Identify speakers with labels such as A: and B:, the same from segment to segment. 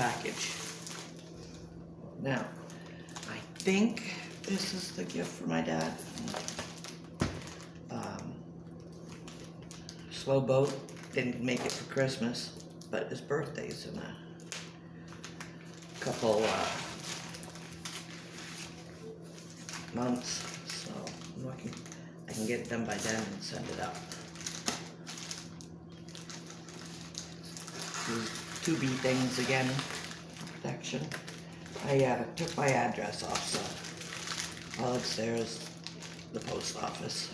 A: package. Now, I think this is the gift for my dad. Slow boat, didn't make it for Christmas, but his birthday's in a couple months, so I'm looking, I can get it done by then and send it up. These 2B things again, protection. I took my address off, so all it's there is the post office.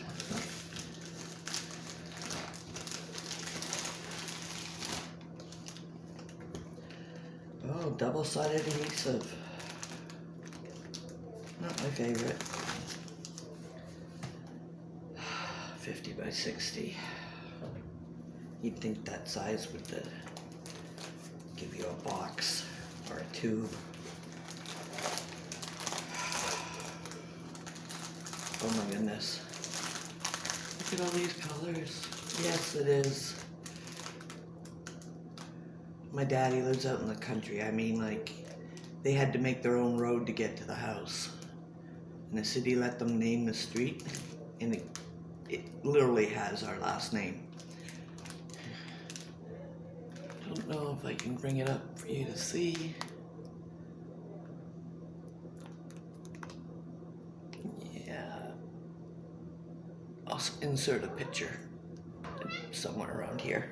A: Oh, double-sided adhesive. Not my favorite. 50 by 60. You'd think that size would give you a box or a tube. Oh my goodness. Look at all these colors. Yes, it is. My daddy lives out in the country. I mean, like, they had to make their own road to get to the house. And the city let them name the street, and it literally has our last name. I don't know if I can bring it up for you to see. Yeah. I'll insert a picture somewhere around here.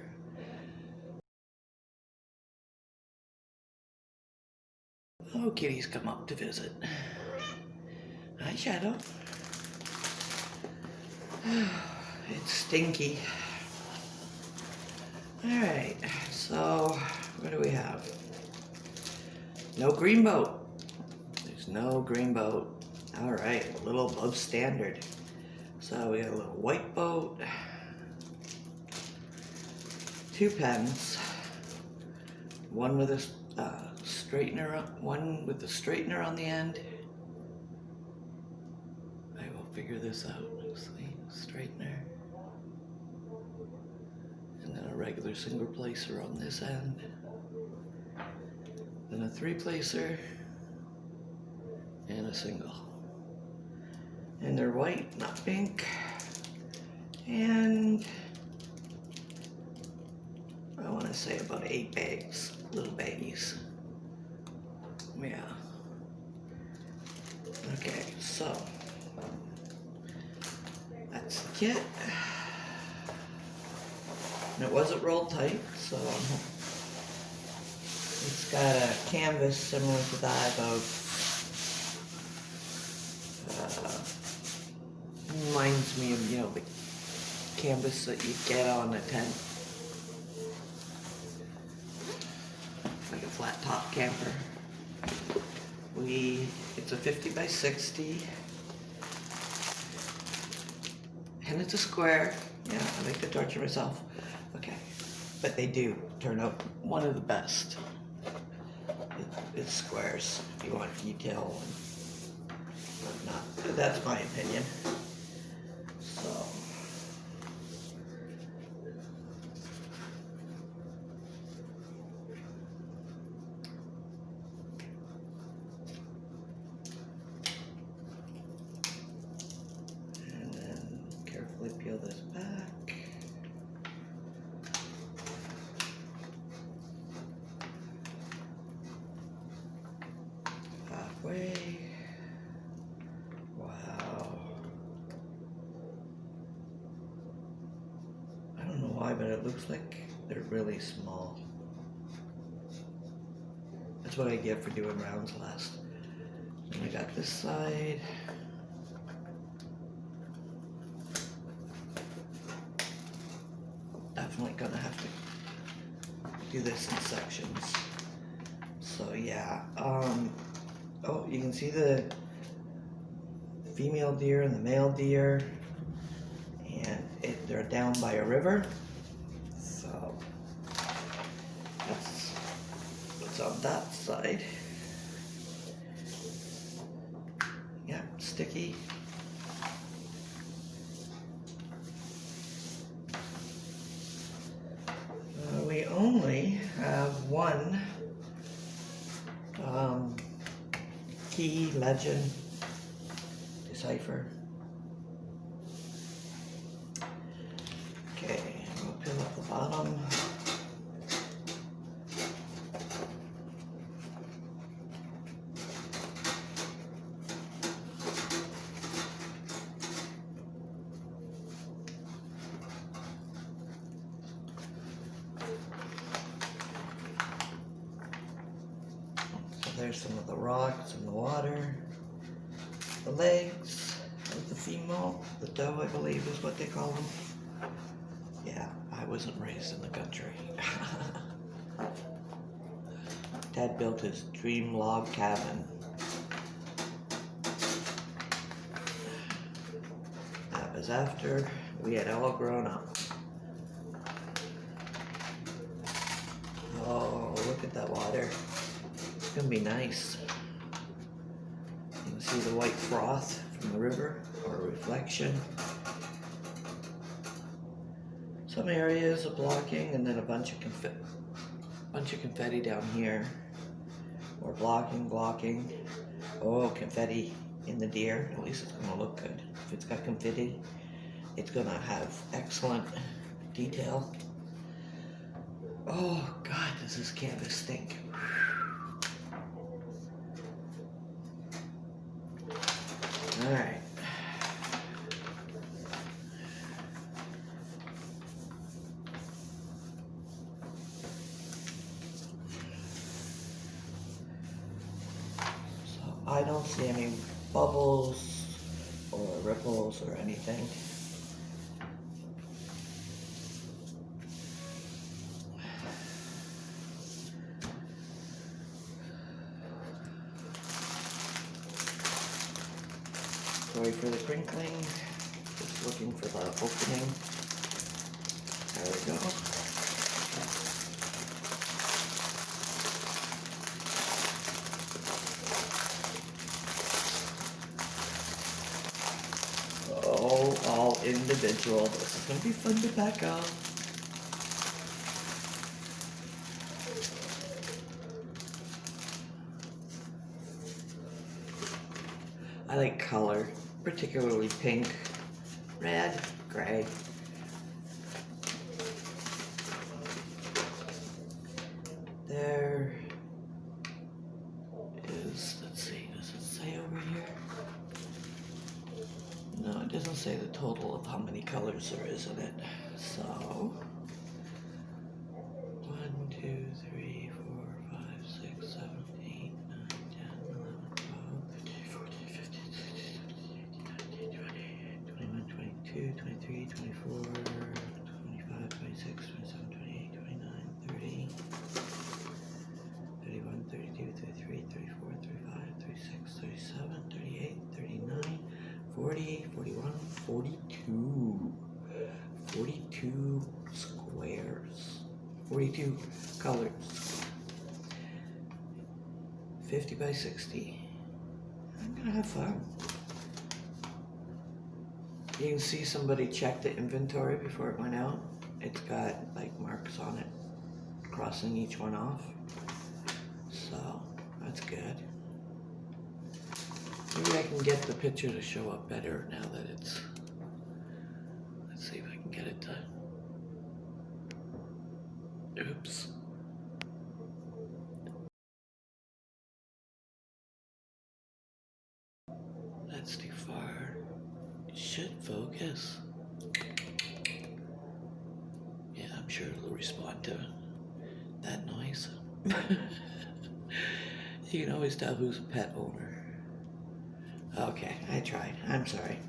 A: Oh, kitties come up to visit. Hi, Shadow. It's stinky. Alright, so what do we have? No green boat. There's no green boat. Alright, a little above standard. So we got a little white boat. 2 pens. One with a straightener, one with the straightener on the end. I will figure this out. Straightener. And then a regular single placer on this end. Then a 3-placer. And a single. And they're white, not pink. And I want to say about 8 bags, little baggies. Yeah. Okay, so that's the kit. And it wasn't rolled tight, so it's got a canvas similar to that of reminds me of, you know, the canvas that you get on a tent. Like a flat top camper. It's a 50 by 60. And it's a square. Yeah, I like to torture myself. Okay. But they do turn out one of the best. It's squares if you want detail and whatnot. But that's my opinion. So. And then carefully peel this back. Halfway. Wow. I don't know why, but it looks like they're really small. That's what I get for doing rounds last. And I got this side. Definitely gonna have to do this in sections. So yeah, oh, you can see the female deer and the male deer, and they're down by a river. So that's what's on that side. Yeah, sticky. We only have one Key, legend, decipher. Okay, we'll peel up the bottom. There's some of the rocks in the water. The legs of the female, the doe I believe is what they call them. Yeah, I wasn't raised in the country. Dad built his dream log cabin. That was after we had all grown up. Oh, look at that water. It's gonna be nice. You can see the white froth from the river, or reflection. Some areas are blocking, and then a bunch of confetti down here. Or blocking. Oh, confetti in the deer. At least it's gonna look good. If it's got confetti, it's gonna have excellent detail. Oh God, does this canvas stink? All right. So I don't see any bubbles or ripples or anything. Sorry for the crinkling, just looking for the opening. There we go. Oh, all individual. This is going to be fun to pack up. I like color, particularly pink, red, gray. There is, let's see, does it say over here? No, it doesn't say the total of how many colors there is in it. So, 1, 2, 3, 4, 5, 6, 7, 8, 9, 10, 11, 12, 13, 14, 15, 16, 17, 18, 19, 20, 21, 22, 23, 24, 25, 26, 27, 28, 29, 30, 31, 32, 33, 34, 35, 36, 37, 38, 39, 40, 41, 42. 42 squares. 42 colors. 50 by 60. I'm gonna have fun. You can see somebody checked the inventory before it went out. It's got like marks on it, crossing each one off. So that's good. Maybe I can get the picture to show up better now that it's, let's see if I can get it to, oops. That's too far. It should focus. Yeah, I'm sure it'll respond to that noise. You can always tell who's a pet owner. Okay, I tried. I'm sorry.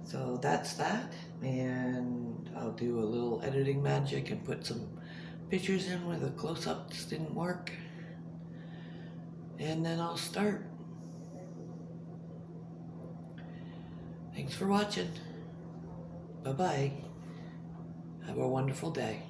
A: So that's that, and I'll do a little editing magic and put some pictures in where the close-ups didn't work, and then I'll start. Thanks for watching. Bye-bye. Have a wonderful day.